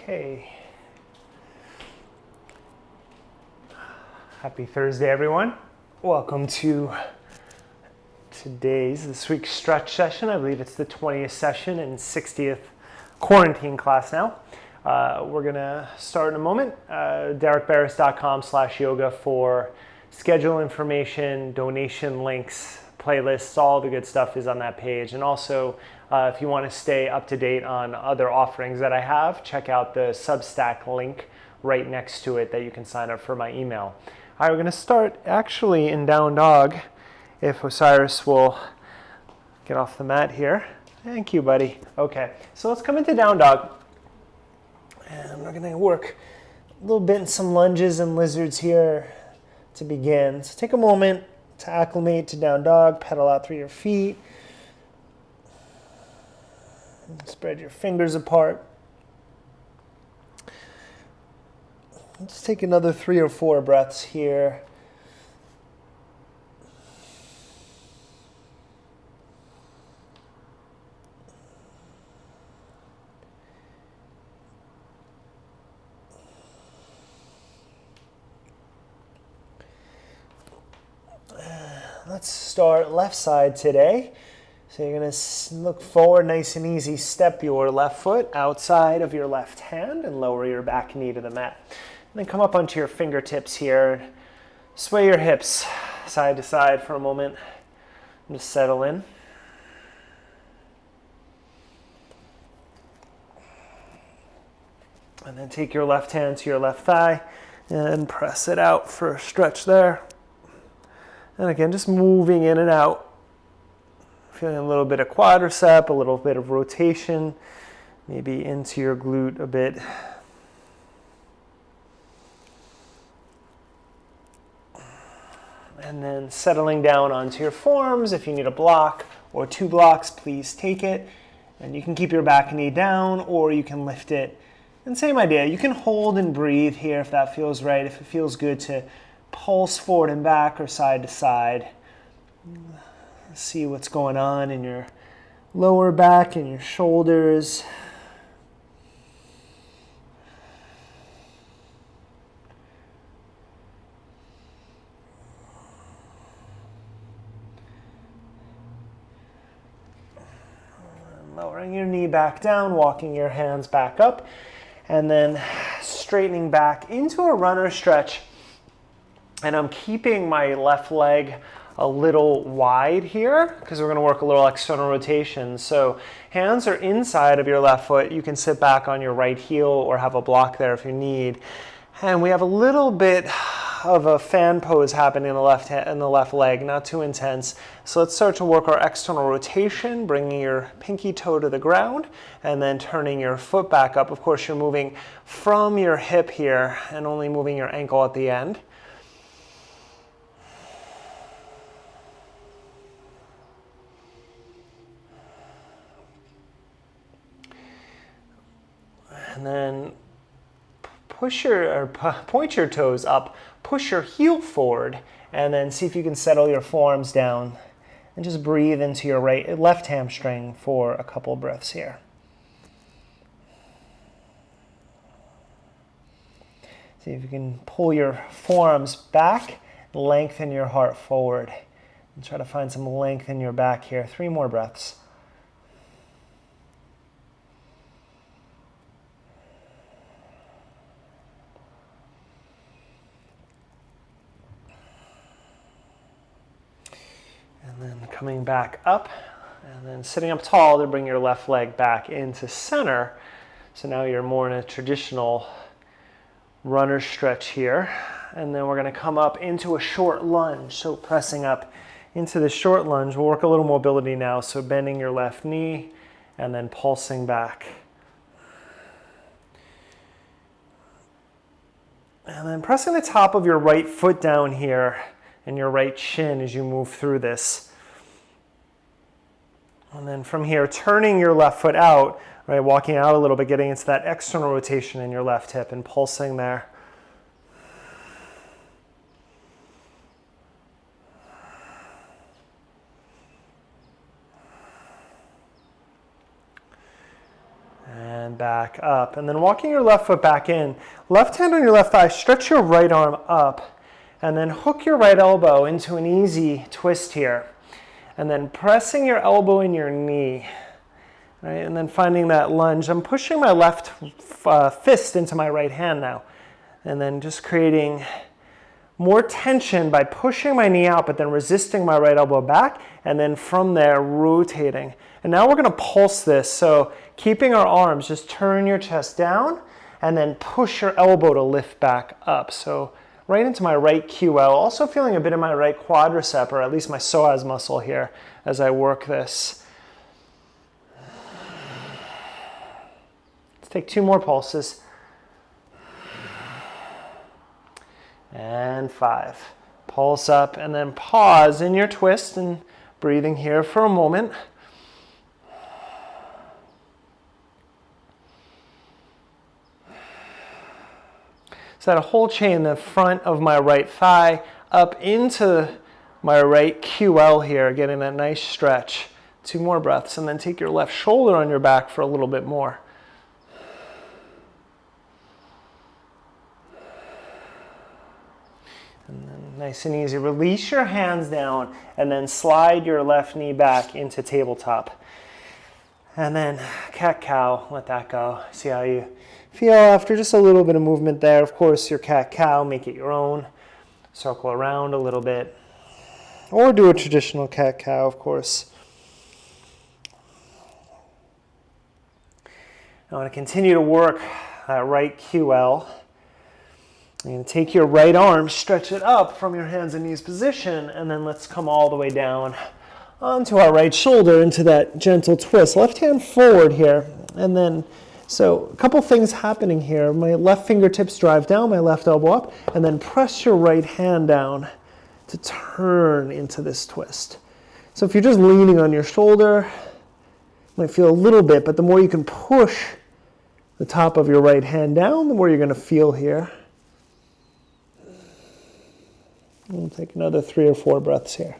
Okay. Happy Thursday, everyone. Welcome to this week's stretch session. I believe it's the 20th session and 60th quarantine class now. We're gonna start in a moment. DerekBarris.com/yoga for schedule information, donation links, playlists, all the good stuff is on that page. And also, if you want to stay up to date on other offerings that I have, check out the Substack link right next to it that you can sign up for my email. All right, we're going to start actually in down dog, if Osiris will get off the mat here. Thank you, buddy. Okay, so let's come into down dog. And we're going to work a little bit in some lunges and lizards here to begin. So take a moment to acclimate to down dog, pedal out through your feet. Spread your fingers apart. Let's take another 3 or 4 breaths here. Let's start left side today. So you're going to look forward, nice and easy. Step your left foot outside of your left hand and lower your back knee to the mat. And then come up onto your fingertips here. Sway your hips side to side for a moment. And just settle in. And then take your left hand to your left thigh and press it out for a stretch there. And again, just moving in and out. Feeling a little bit of quadricep, a little bit of rotation, maybe into your glute a bit. And then settling down onto your forearms. If you need a block or 2 blocks, please take it. And you can keep your back knee down or you can lift it. And same idea, you can hold and breathe here if that feels right, if it feels good to pulse forward and back or side to side. See what's going on in your lower back and your shoulders. Lowering your knee back down, walking your hands back up, and then straightening back into a runner stretch. And I'm keeping my left leg a little wide here because we're going to work a little external rotation. So hands are inside of your left foot. You can sit back on your right heel or have a block there if you need. And we have a little bit of a fan pose happening in the left leg, not too intense. So let's start to work our external rotation, bringing your pinky toe to the ground and then turning your foot back up. Of course, you're moving from your hip here and only moving your ankle at the end. And then point your toes up, push your heel forward, and then see if you can settle your forearms down. And just breathe into your left hamstring for a couple breaths here. See if you can pull your forearms back, lengthen your heart forward. And try to find some length in your back here. 3 more breaths. And then coming back up, and then sitting up tall to bring your left leg back into center. So now you're more in a traditional runner stretch here. And then we're going to come up into a short lunge. So pressing up into the short lunge. We'll work a little mobility now. So bending your left knee and then pulsing back. And then pressing the top of your right foot down here and your right shin as you move through this. And then from here, turning your left foot out, right, walking out a little bit, getting into that external rotation in your left hip and pulsing there. And back up. And then walking your left foot back in, left hand on your left thigh, stretch your right arm up, and then hook your right elbow into an easy twist here. And then pressing your elbow in your knee, right? And then finding that lunge. I'm pushing my left fist into my right hand now. And then just creating more tension by pushing my knee out, but then resisting my right elbow back, and then from there rotating. And now we're going to pulse this. So keeping our arms, just turn your chest down and then push your elbow to lift back up. So right into my right QL, also feeling a bit of my right quadricep, or at least my psoas muscle here as I work this. Let's take 2 more pulses. And 5. Pulse up and then pause in your twist and breathing here for a moment. So that whole chain, the front of my right thigh up into my right QL here, getting that nice stretch. 2 more breaths, and then take your left shoulder on your back for a little bit more. And then nice and easy, release your hands down and then slide your left knee back into tabletop. And then cat-cow, let that go. See how you feel after just a little bit of movement there. Of course, your cat-cow, make it your own. Circle around a little bit. Or do a traditional cat-cow, of course. I want to continue to work that right QL. You're going to take your right arm, stretch it up from your hands and knees position, and then let's come all the way down onto our right shoulder into that gentle twist. Left hand forward here, and then, so a couple things happening here. My left fingertips drive down, my left elbow up, and then press your right hand down to turn into this twist. So if you're just leaning on your shoulder, you might feel a little bit, but the more you can push the top of your right hand down, the more you're going to feel here. We'll take another 3 or 4 breaths here.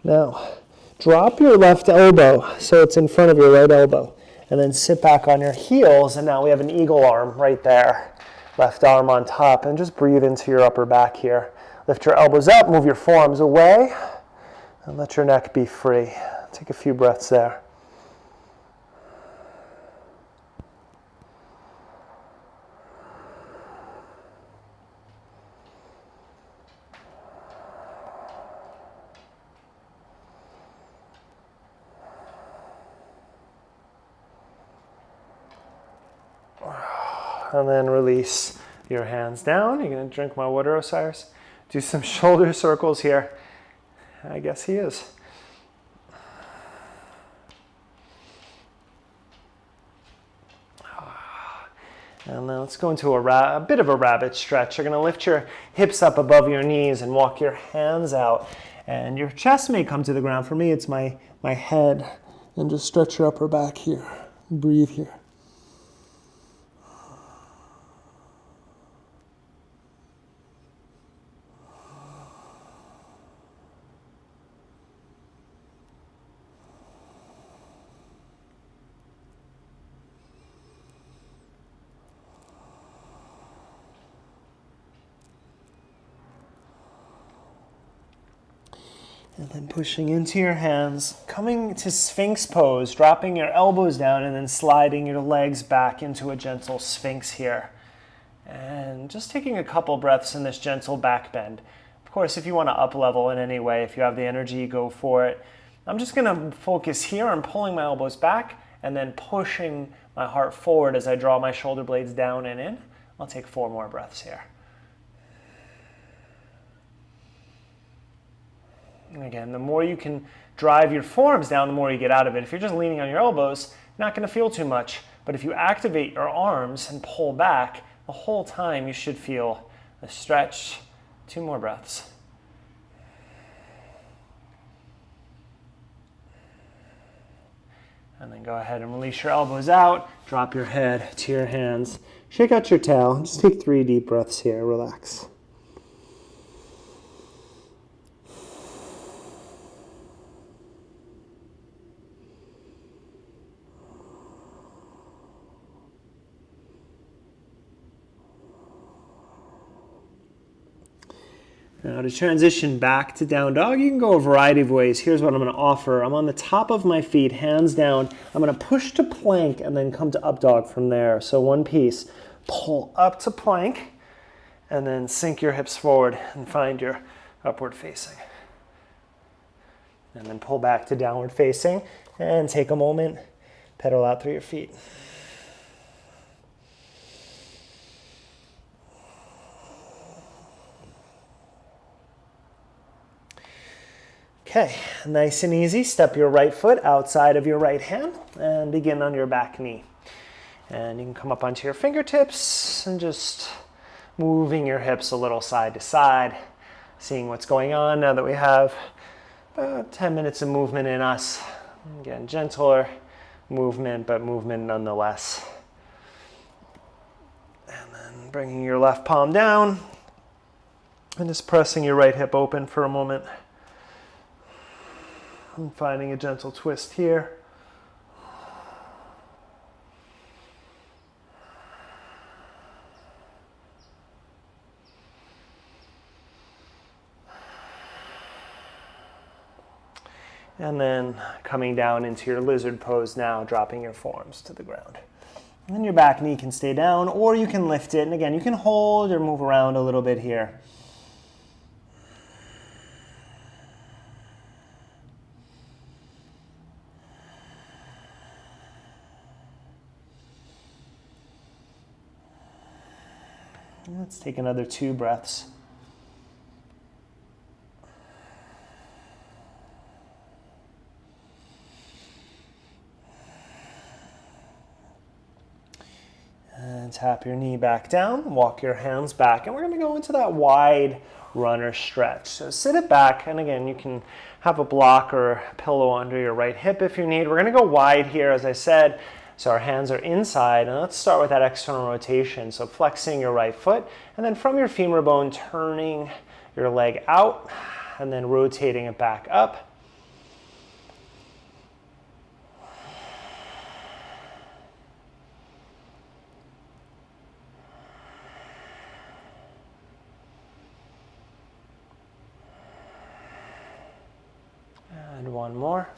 Now, drop your left elbow so it's in front of your right elbow. And then sit back on your heels, and now we have an eagle arm right there. Left arm on top, and just breathe into your upper back here. Lift your elbows up, move your forearms away, and let your neck be free. Take a few breaths there. And then release your hands down. You're going to drink my water, Osiris. Do some shoulder circles here. I guess he is. And then let's go into a bit of a rabbit stretch. You're going to lift your hips up above your knees and walk your hands out. And your chest may come to the ground. For me, it's my head. And just stretch your upper back here. Breathe here. And then pushing into your hands, coming to Sphinx pose, dropping your elbows down and then sliding your legs back into a gentle Sphinx here. And just taking a couple breaths in this gentle back bend. Of course, if you want to up level in any way, if you have the energy, go for it. I'm just going to focus here on pulling my elbows back and then pushing my heart forward as I draw my shoulder blades down and in. I'll take 4 more breaths here. And again, the more you can drive your forearms down, the more you get out of it. If you're just leaning on your elbows, you're not going to feel too much. But if you activate your arms and pull back, the whole time you should feel a stretch. 2 more breaths. And then go ahead and release your elbows out, drop your head to your hands. Shake out your tail. Just take 3 deep breaths here. Relax. Now to transition back to down dog, you can go a variety of ways. Here's what I'm going to offer. I'm on the top of my feet, hands down. I'm going to push to plank and then come to up dog from there. So one piece, pull up to plank, and then sink your hips forward and find your upward facing. And then pull back to downward facing and take a moment, pedal out through your feet. Okay, nice and easy. Step your right foot outside of your right hand and begin on your back knee. And you can come up onto your fingertips and just moving your hips a little side to side, seeing what's going on now that we have about 10 minutes of movement in us. Again, gentler movement, but movement nonetheless. And then bringing your left palm down and just pressing your right hip open for a moment. And finding a gentle twist here. And then coming down into your lizard pose now, dropping your forearms to the ground. And then your back knee can stay down, or you can lift it. And again, you can hold or move around a little bit here. Let's take another 2 breaths. And tap your knee back down, walk your hands back, and we're going to go into that wide runner stretch. So sit it back, and again, you can have a block or a pillow under your right hip if you need. We're going to go wide here, as I said. So our hands are inside, and let's start with that external rotation. So flexing your right foot, and then from your femur bone, turning your leg out, and then rotating it back up. And one more.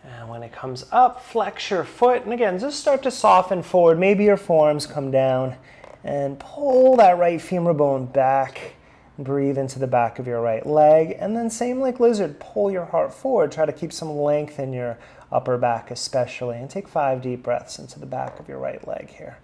And when it comes up, flex your foot. And again, just start to soften forward. Maybe your forearms come down. And pull that right femur bone back. Breathe into the back of your right leg. And then same like lizard, pull your heart forward. Try to keep some length in your upper back especially. And take 5 deep breaths into the back of your right leg here.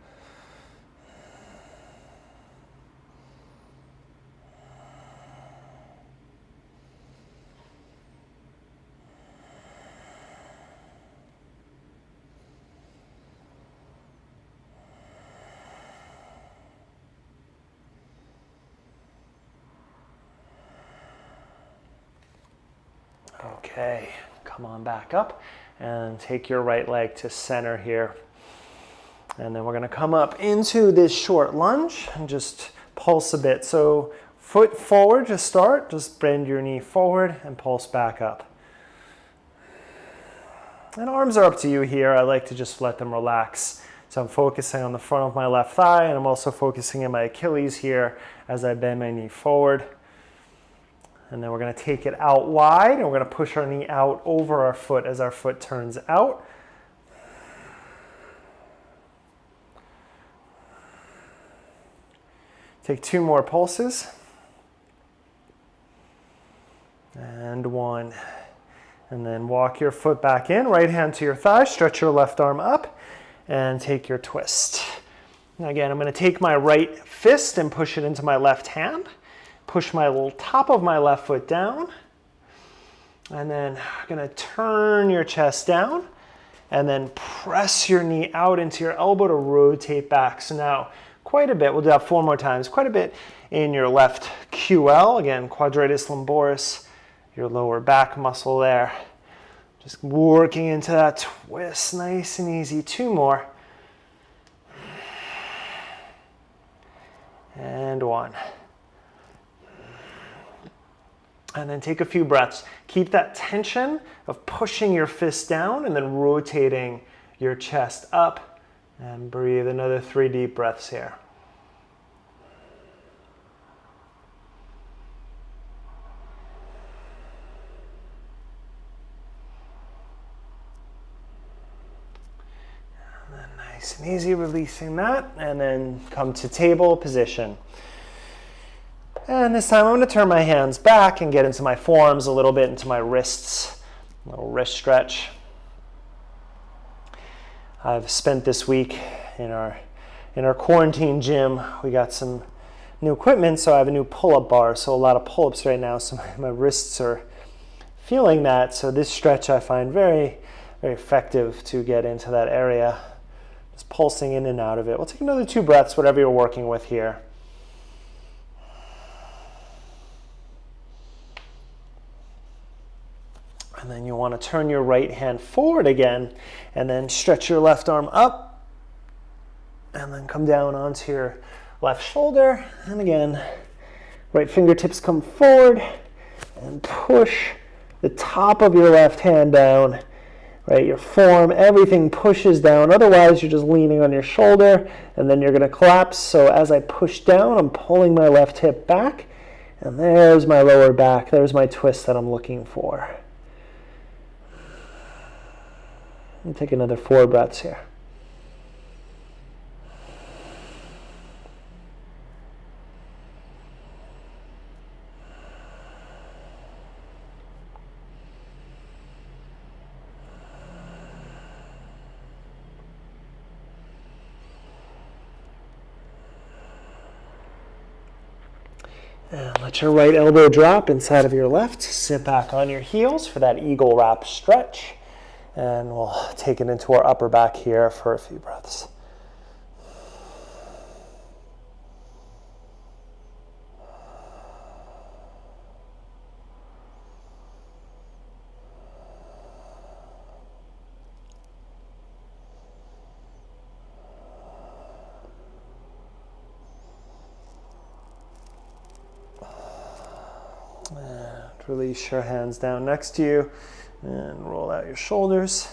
Okay, come on back up and take your right leg to center here. And then we're going to come up into this short lunge and just pulse a bit. So foot forward to start, just bend your knee forward and pulse back up. And arms are up to you here. I like to just let them relax. So I'm focusing on the front of my left thigh, and I'm also focusing on my Achilles here as I bend my knee forward. And then we're going to take it out wide, and we're going to push our knee out over our foot as our foot turns out. Take 2 more pulses. And 1. And then walk your foot back in, right hand to your thigh, stretch your left arm up, and take your twist. Now again, I'm going to take my right fist and push it into my left hand. Push my little top of my left foot down, and then I'm going to turn your chest down, and then press your knee out into your elbow to rotate back. So now quite a bit, we'll do that 4 more times, quite a bit in your left QL, again, quadratus lumboris, your lower back muscle there. Just working into that twist, nice and easy. 2 more. And 1. And then take a few breaths. Keep that tension of pushing your fist down and then rotating your chest up. And breathe another 3 deep breaths here. Nice and easy, releasing that, and then come to table position. And this time I'm going to turn my hands back and get into my forearms a little bit, into my wrists, a little wrist stretch. I've spent this week in our quarantine gym. We got some new equipment, so I have a new pull-up bar, so a lot of pull-ups right now, so my wrists are feeling that. So this stretch I find very, very effective to get into that area. Just pulsing in and out of it. We'll take another 2 breaths, whatever you're working with here. And then you want to turn your right hand forward again, and then stretch your left arm up, and then come down onto your left shoulder. And again, right fingertips come forward, and push the top of your left hand down. Right, your forearm, everything pushes down. Otherwise, you're just leaning on your shoulder, and then you're going to collapse. So as I push down, I'm pulling my left hip back, and there's my lower back. There's my twist that I'm looking for. And take another 4 breaths here. And let your right elbow drop inside of your left. Sit back on your heels for that eagle wrap stretch. And we'll take it into our upper back here for a few breaths. And release your hands down next to you and roll out your shoulders.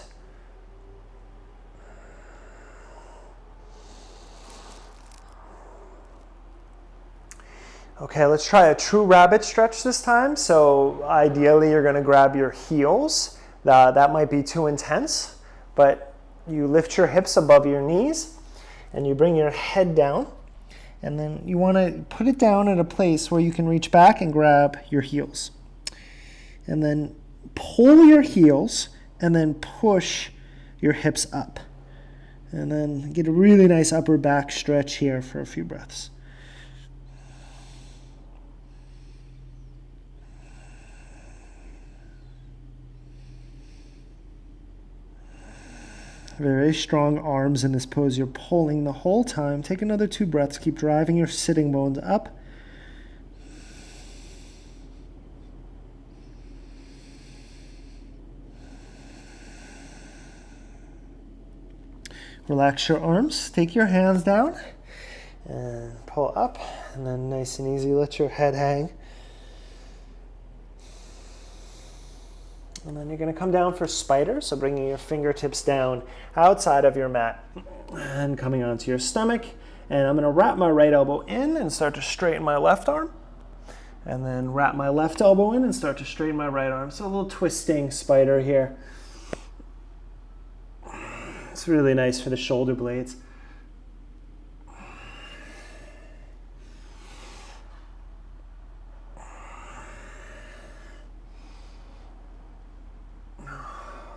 Okay, let's try a true rabbit stretch this time. So ideally you're going to grab your heels. That might be too intense, but you lift your hips above your knees and you bring your head down. And then you want to put it down at a place where you can reach back and grab your heels. And then pull your heels and then push your hips up. And then get a really nice upper back stretch here for a few breaths. Very strong arms in this pose. You're pulling the whole time. Take another 2 breaths. Keep driving your sitting bones up. Relax your arms. Take your hands down and pull up. And then nice and easy, let your head hang. And then you're going to come down for spider, so bringing your fingertips down outside of your mat and coming onto your stomach. And I'm going to wrap my right elbow in and start to straighten my left arm. And then wrap my left elbow in and start to straighten my right arm. So a little twisting spider here. It's really nice for the shoulder blades.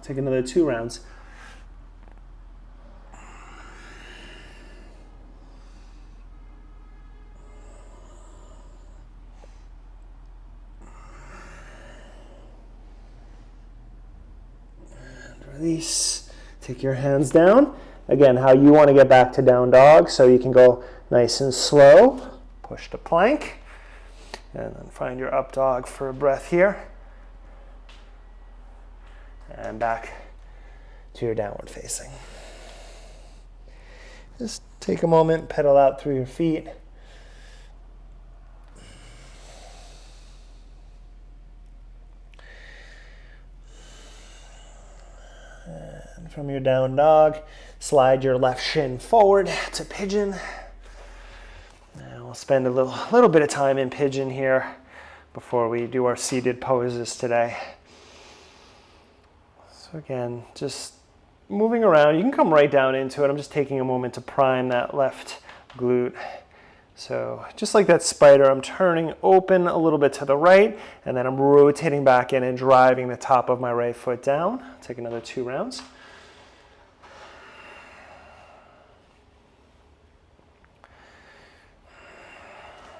Take another 2 rounds. And release. Take your hands down. Again, how you want to get back to down dog, so you can go nice and slow. Push to plank. And then find your up dog for a breath here. And back to your downward facing. Just take a moment, pedal out through your feet. And from your down dog, slide your left shin forward to pigeon. And we'll spend a little bit of time in pigeon here before we do our seated poses today. So again, just moving around. You can come right down into it. I'm just taking a moment to prime that left glute. So just like that spider, I'm turning open a little bit to the right, and then I'm rotating back in and driving the top of my right foot down. Take another 2 rounds.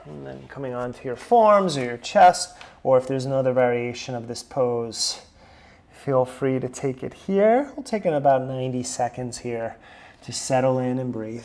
And then coming onto your forearms or your chest, or if there's another variation of this pose, feel free to take it here. We'll take it about 90 seconds here to settle in and breathe.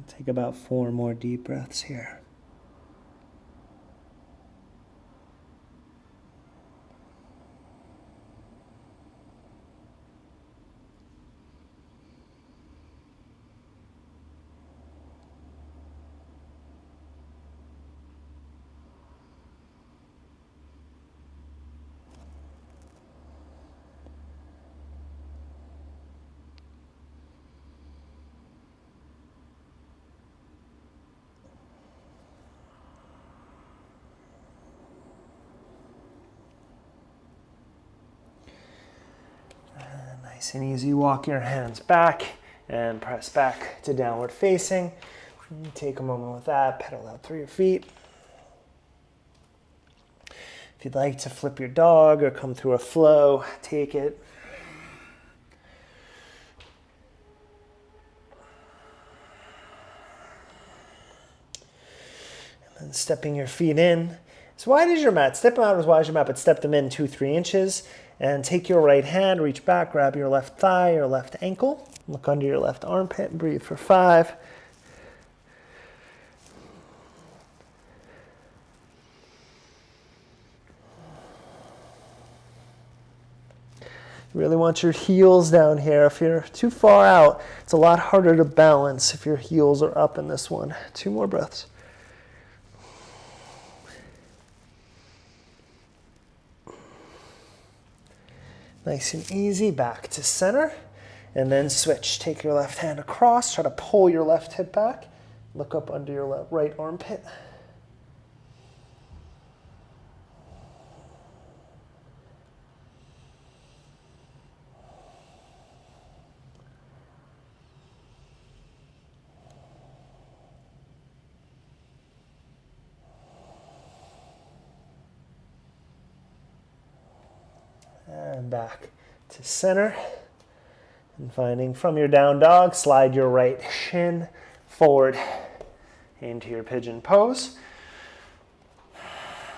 Take about 4 more deep breaths here. Nice and easy, walk your hands back and press back to downward facing. Take a moment with that, pedal out through your feet. If you'd like to flip your dog or come through a flow, take it. And then stepping your feet in as wide as your mat. Step them out as wide as your mat, but step them in 2-3 inches. And take your right hand, reach back, grab your left thigh or left ankle. Look under your left armpit and breathe for 5. You really want your heels down here. If you're too far out, it's a lot harder to balance if your heels are up in this one. 2 more breaths. Nice and easy, back to center, and then switch. Take your left hand across, try to pull your left hip back, look up under your right armpit. And back to center. And finding from your down dog, slide your right shin forward into your pigeon pose.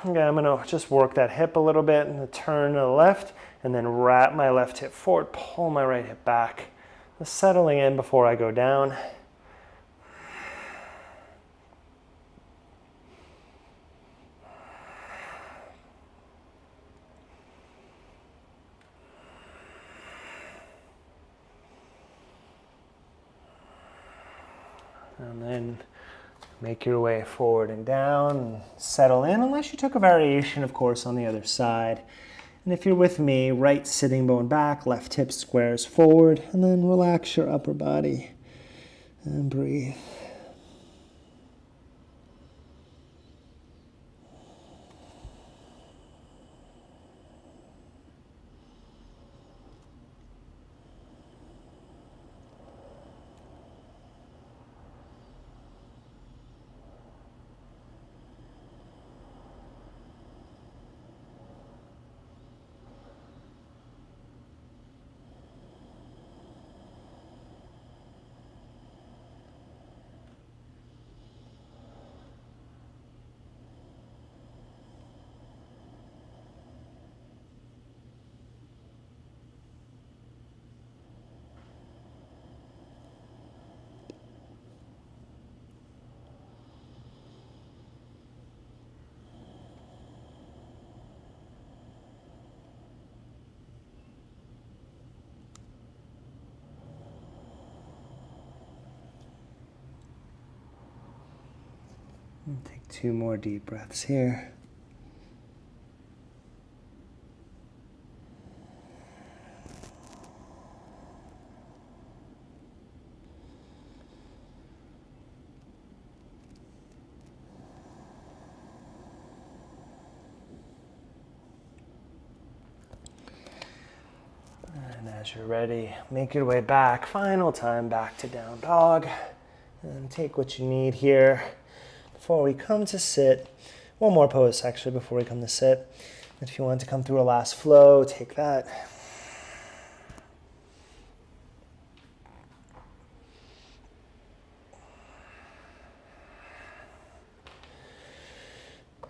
Okay, I'm going to just work that hip a little bit and turn to the left, and then wrap my left hip forward, pull my right hip back. Just settling in before I go down. And then make your way forward and down, and settle in, unless you took a variation, of course, on the other side. And if you're with me, right sitting bone back, left hip squares forward, and then relax your upper body and breathe. Take 2 more deep breaths here. And as you're ready, make your way back, final time back to down dog. And take what you need here before we come to sit. One more pose actually before we come to sit. If you want to come through a last flow, take that.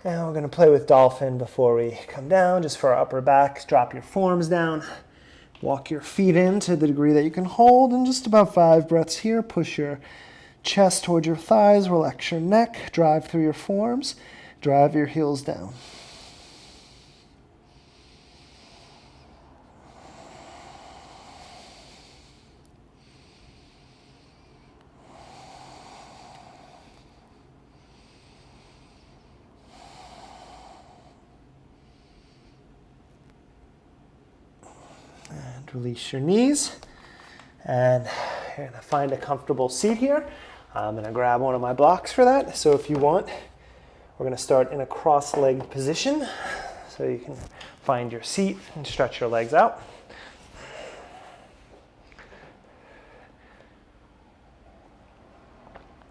And we're going to play with dolphin before we come down, just for our upper back. Drop your forearms down. Walk your feet in to the degree that you can hold. And just about 5 breaths here. Push your chest towards your thighs. Relax your neck. Drive through your forearms. Drive your heels down. Release your knees, and you're going to find a comfortable seat here. I'm going to grab one of my blocks for that. So if you want, we're going to start in a cross-legged position. So you can find your seat and stretch your legs out.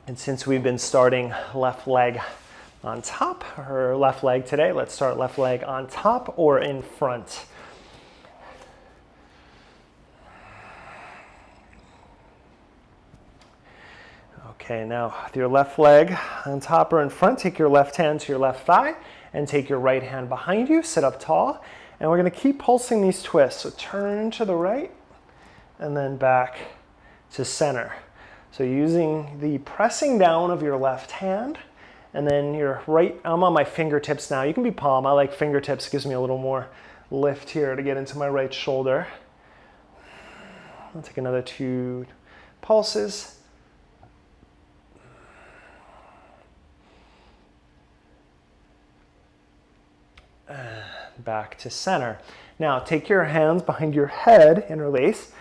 And since we've been starting left leg on top, or left leg today, let's start left leg on top or in front. Okay, now with your left leg on top or in front, take your left hand to your left thigh and take your right hand behind you, sit up tall, and we're going to keep pulsing these twists. So turn to the right and then back to center. So using the pressing down of your left hand and then your right, I'm on my fingertips now. You can be palm, I like fingertips, gives me a little more lift here to get into my right shoulder. I'll take another 2 pulses. Back to center. Now take your hands behind your head, interlace,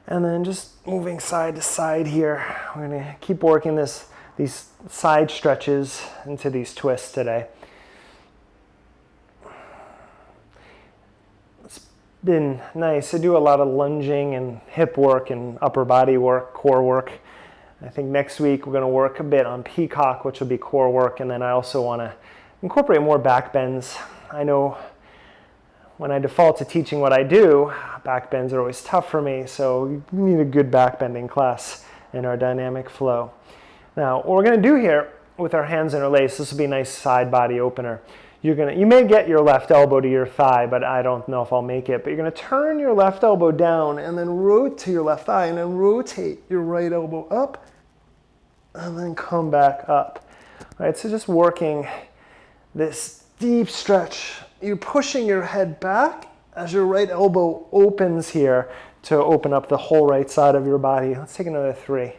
and then just moving side to side here. We're going to keep working these side stretches into these twists today. It's been nice to do a lot of lunging and hip work and upper body work, core work. I think next week we're going to work a bit on peacock, which will be core work, and then I also want to incorporate more back bends. I know when I default to teaching what I do, back bends are always tough for me, so we need a good back bending class in our dynamic flow. Now, what we're going to do here with our hands interlaced, this will be a nice side body opener. You may get your left elbow to your thigh, but I don't know if I'll make it. But you're going to turn your left elbow down and then rotate to your left thigh and then rotate your right elbow up and then come back up. All right, so just working this deep stretch. You're pushing your head back as your right elbow opens here to open up the whole right side of your body. Let's take another 3.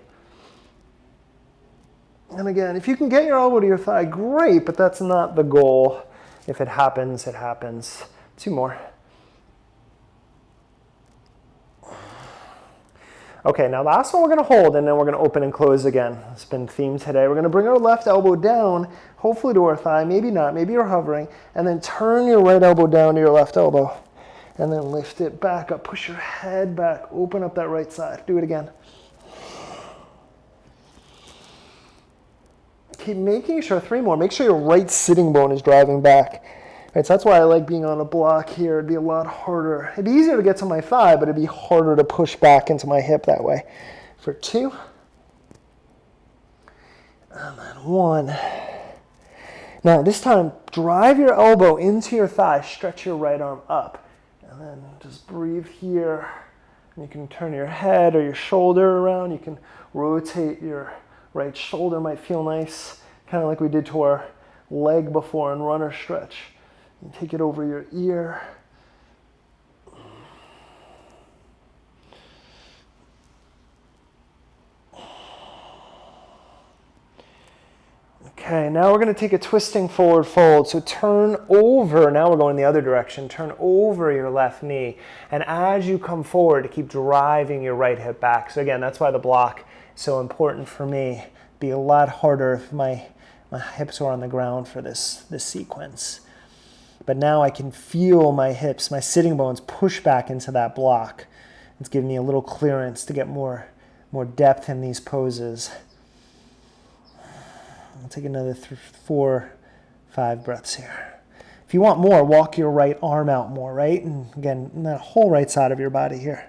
And again, if you can get your elbow to your thigh, great, but that's not the goal. If it happens, it happens. 2 more. Okay, now last one we're going to hold, and then we're going to open and close again. It's been themed today. We're going to bring our left elbow down, hopefully to our thigh, maybe not, maybe you're hovering, and then turn your right elbow down to your left elbow, and then lift it back up. Push your head back, open up that right side. Do it again. Keep making sure, 3 more, make sure your right sitting bone is driving back. Right, so that's why I like being on a block here. It'd be a lot harder. It'd be easier to get to my thigh, but it'd be harder to push back into my hip that way. For 2. And then 1. Now this time, drive your elbow into your thigh, stretch your right arm up. And then just breathe here. And you can turn your head or your shoulder around. You can rotate your right shoulder, might feel nice. Kind of like we did to our leg before in runner stretch. And take it over your ear. Okay, now we're going to take a twisting forward fold. So turn over, now we're going the other direction. Turn over your left knee. And as you come forward, keep driving your right hip back. So again, that's why the block is so important for me. It'd be a lot harder if my hips were on the ground for this sequence. But now I can feel my hips, my sitting bones push back into that block. It's giving me a little clearance to get more depth in these poses. I'll take another 4, 5 breaths here. If you want more, walk your right arm out more, right? And again, the whole right side of your body here.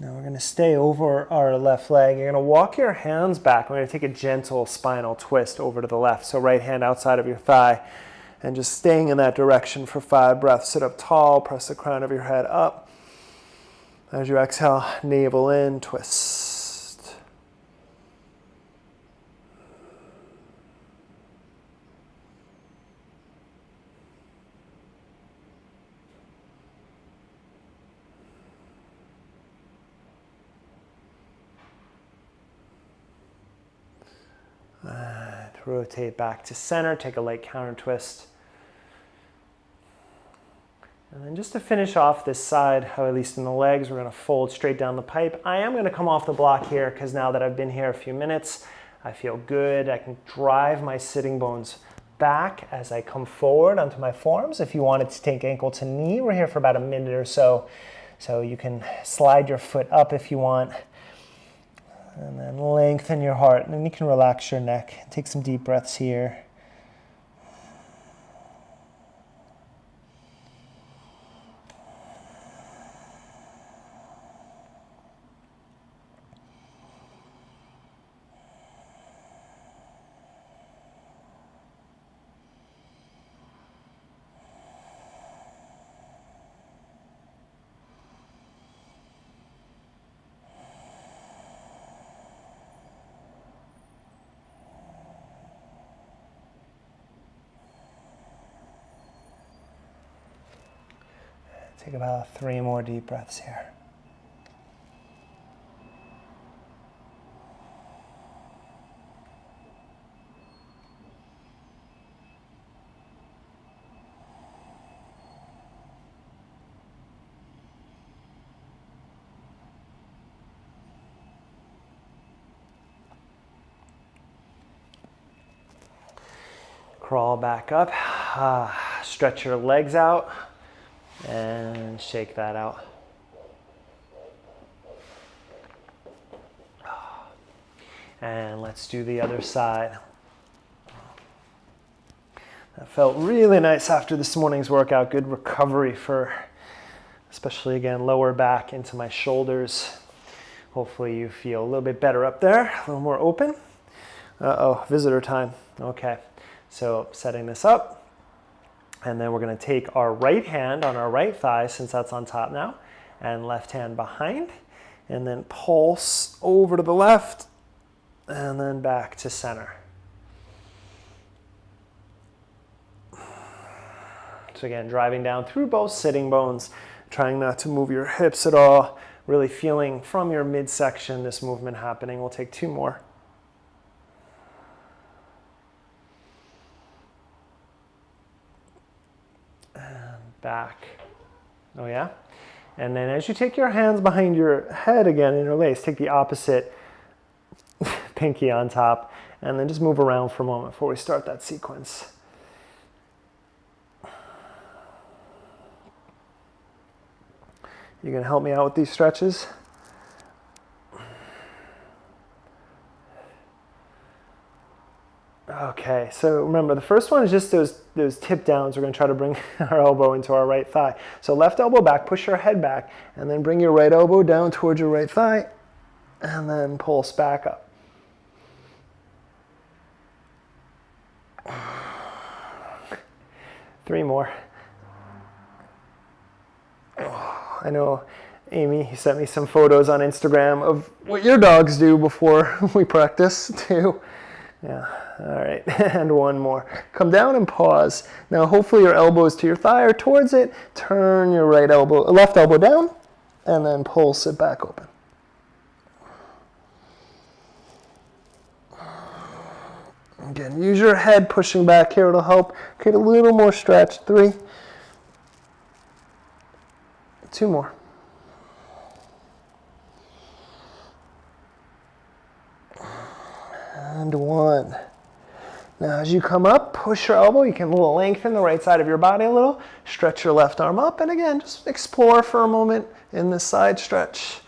Now we're going to stay over our left leg. You're going to walk your hands back. We're going to take a gentle spinal twist over to the left. So right hand outside of your thigh. And just staying in that direction for 5 breaths. Sit up tall, press the crown of your head up. As you exhale, navel in, twist. Rotate back to center, take a light counter twist. And then just to finish off this side, or at least in the legs, we're going to fold straight down the pipe. I am going to come off the block here because now that I've been here a few minutes, I feel good. I can drive my sitting bones back as I come forward onto my forearms. If you wanted to take ankle to knee, we're here for about a minute or so. So you can slide your foot up if you want. And then lengthen your heart, and then you can relax your neck. Take some deep breaths here. Take about 3 more deep breaths here. Crawl back up, stretch your legs out. And shake that out. And let's do the other side. That felt really nice after this morning's workout. Good recovery for, especially again, lower back into my shoulders. Hopefully you feel a little bit better up there, a little more open. Uh-oh, visitor time. Okay, so setting this up. And then we're going to take our right hand on our right thigh, since that's on top now, and left hand behind, and then pulse over to the left, and then back to center. So again, driving down through both sitting bones, trying not to move your hips at all, really feeling from your midsection this movement happening. We'll take 2 more. Back. Oh yeah? And then as you take your hands behind your head again, interlace, take the opposite pinky on top, and then just move around for a moment before we start that sequence. You gonna help me out with these stretches? Okay, so remember the first one is just those tip downs. We're going to try to bring our elbow into our right thigh. So left elbow back, push your head back, and then bring your right elbow down towards your right thigh, and then pulse back up. Three more. Oh, I know Amy sent me some photos on Instagram of what your dogs do before we practice too. Yeah, all right, and one more. Come down and pause. Now hopefully your elbow's to your thigh or towards it. Turn your left elbow down, and then pulse it back open. Again, use your head pushing back here. It'll help create a little more stretch. 3. 2 more. And 1. Now as you come up, push your elbow. You can lengthen the right side of your body a little. Stretch your left arm up. And again, just explore for a moment in this side stretch.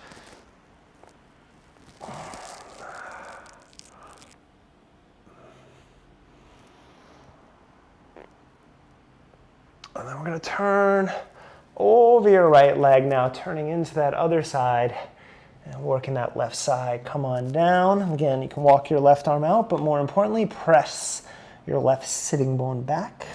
And then we're going to turn over your right leg now, turning into that other side and working that left side. Come on down. Again, you can walk your left arm out, but more importantly, press your left sitting bone back.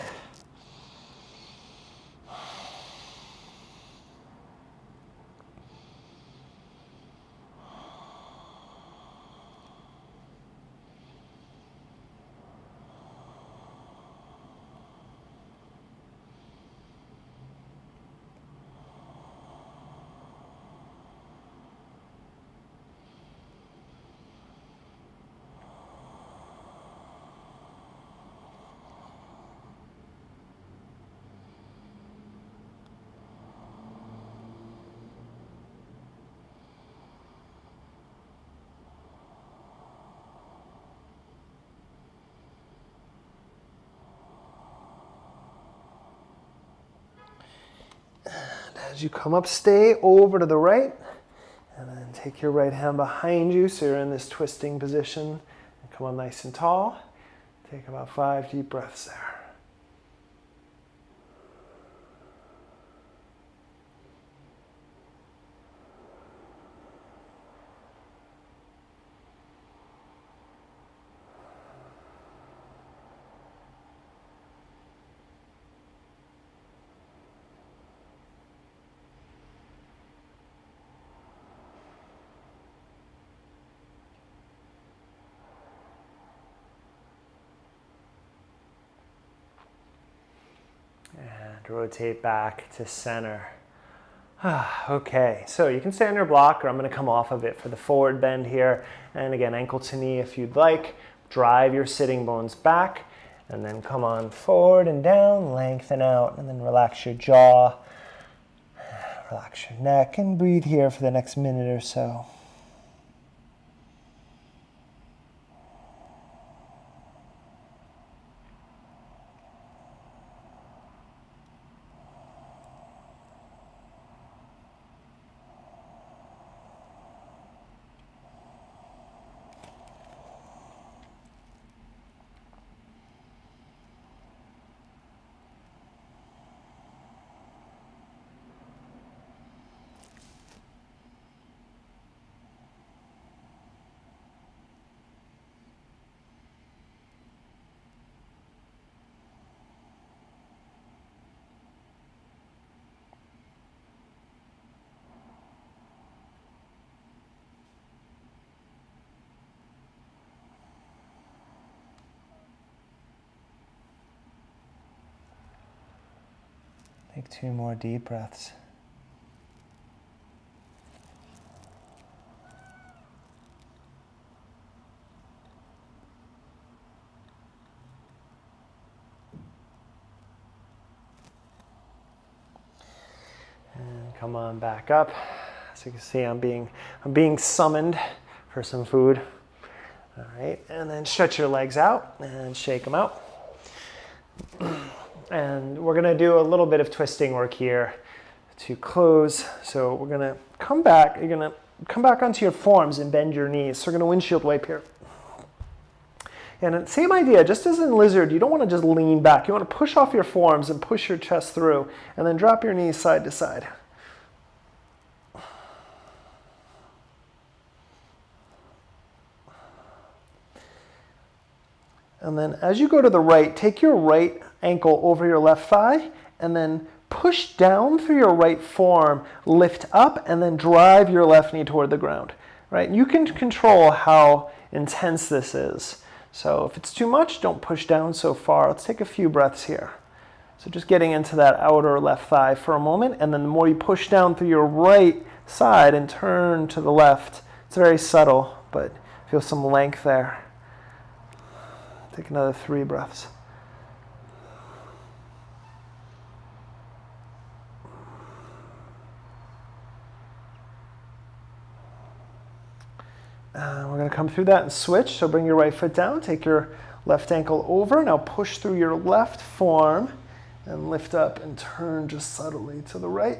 As you come up, stay over to the right, and then take your right hand behind you so you're in this twisting position. And come on nice and tall. Take about 5 deep breaths there. And rotate back to center. Okay, so you can stay on your block, or I'm going to come off of it for the forward bend here. And again, ankle to knee if you'd like. Drive your sitting bones back, and then come on forward and down, lengthen out, and then relax your jaw, relax your neck, and breathe here for the next minute or so. Take 2 more deep breaths. And come on back up. So you can see I'm being summoned for some food. All right, and then stretch your legs out and shake them out. And we're going to do a little bit of twisting work here to close. So we're going to come back. You're going to come back onto your forearms and bend your knees. So we're going to windshield wipe here. And same idea, just as in lizard, you don't want to just lean back. You want to push off your forearms and push your chest through, and then drop your knees side to side. And then as you go to the right, take your right ankle over your left thigh, and then push down through your right forearm, lift up, and then drive your left knee toward the ground, right? You can control how intense this is. So if it's too much, don't push down so far. Let's take a few breaths here. So just getting into that outer left thigh for a moment, and then the more you push down through your right side and turn to the left, it's very subtle, but feel some length there. Take another 3 breaths. We're going to come through that and switch. So bring your right foot down, take your left ankle over. Now push through your left forearm and lift up and turn just subtly to the right.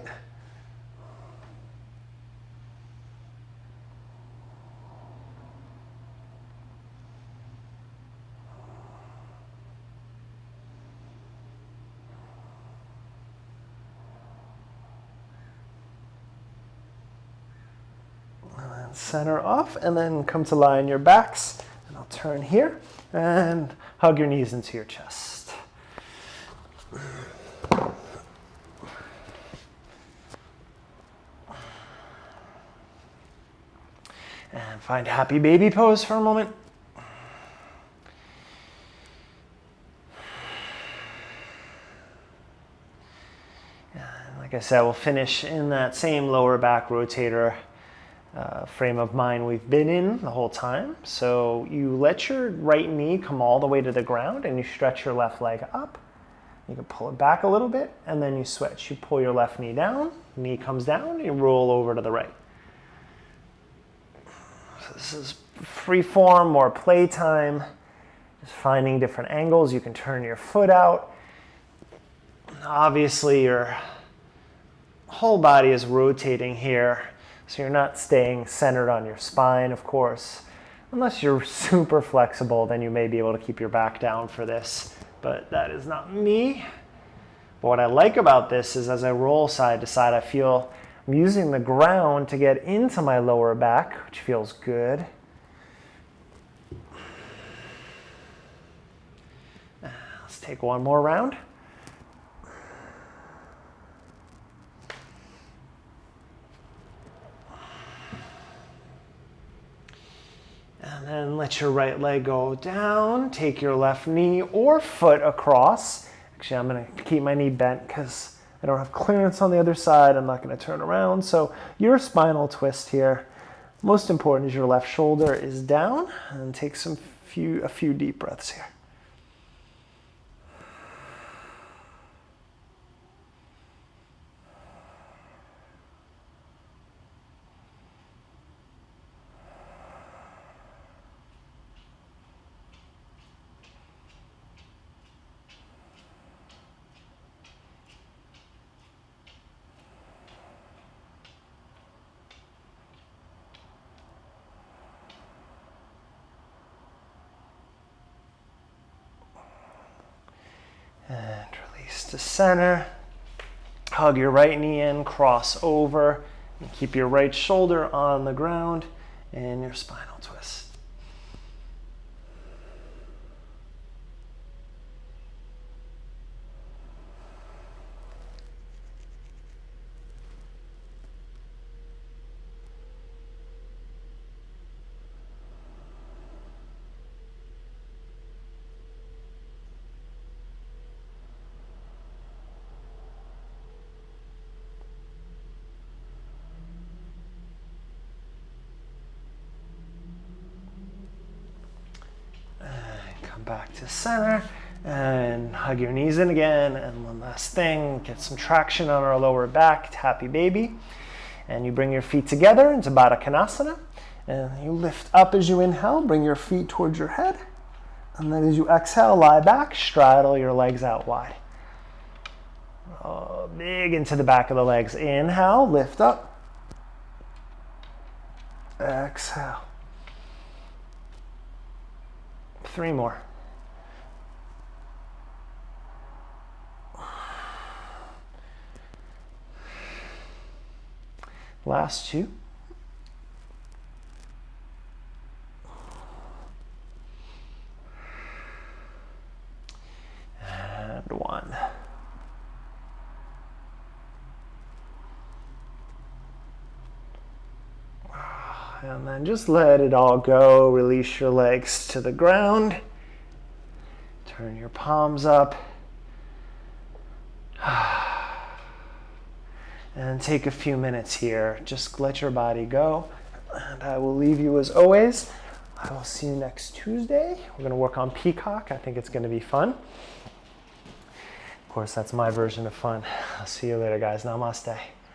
Center off, and then come to lie on your backs. And I'll turn here and hug your knees into your chest. And find happy baby pose for a moment. And like I said, we'll finish in that same lower back rotator frame of mind we've been in the whole time. So you let your right knee come all the way to the ground and you stretch your left leg up. You can pull it back a little bit and then you switch. You pull your left knee down, knee comes down, you roll over to the right. So this is free form, more playtime, just finding different angles. You can turn your foot out. Obviously your whole body is rotating here. So you're not staying centered on your spine, of course. Unless you're super flexible, then you may be able to keep your back down for this, but that is not me. But what I like about this is as I roll side to side, I feel I'm using the ground to get into my lower back, which feels good. Let's take one more round. And then let your right leg go down. Take your left knee or foot across. Actually, I'm going to keep my knee bent because I don't have clearance on the other side. I'm not going to turn around. So your spinal twist here, most important is your left shoulder is down. And take a few deep breaths here. And release to center. Hug your right knee in, cross over, and keep your right shoulder on the ground and your spinal twist. Back to center and hug your knees in again. And one last thing, get some traction on our lower back, happy baby. And you bring your feet together into Baddha Konasana. And you lift up as you inhale, bring your feet towards your head. And then as you exhale, lie back, straddle your legs out wide. Oh, big into the back of the legs. Inhale, lift up. Exhale. 3 more. Last 2. And 1. And then just let it all go. Release your legs to the ground. Turn your palms up. And take a few minutes here. Just let your body go. And I will leave you as always. I will see you next Tuesday. We're going to work on peacock. I think it's going to be fun. Of course, that's my version of fun. I'll see you later, guys. Namaste.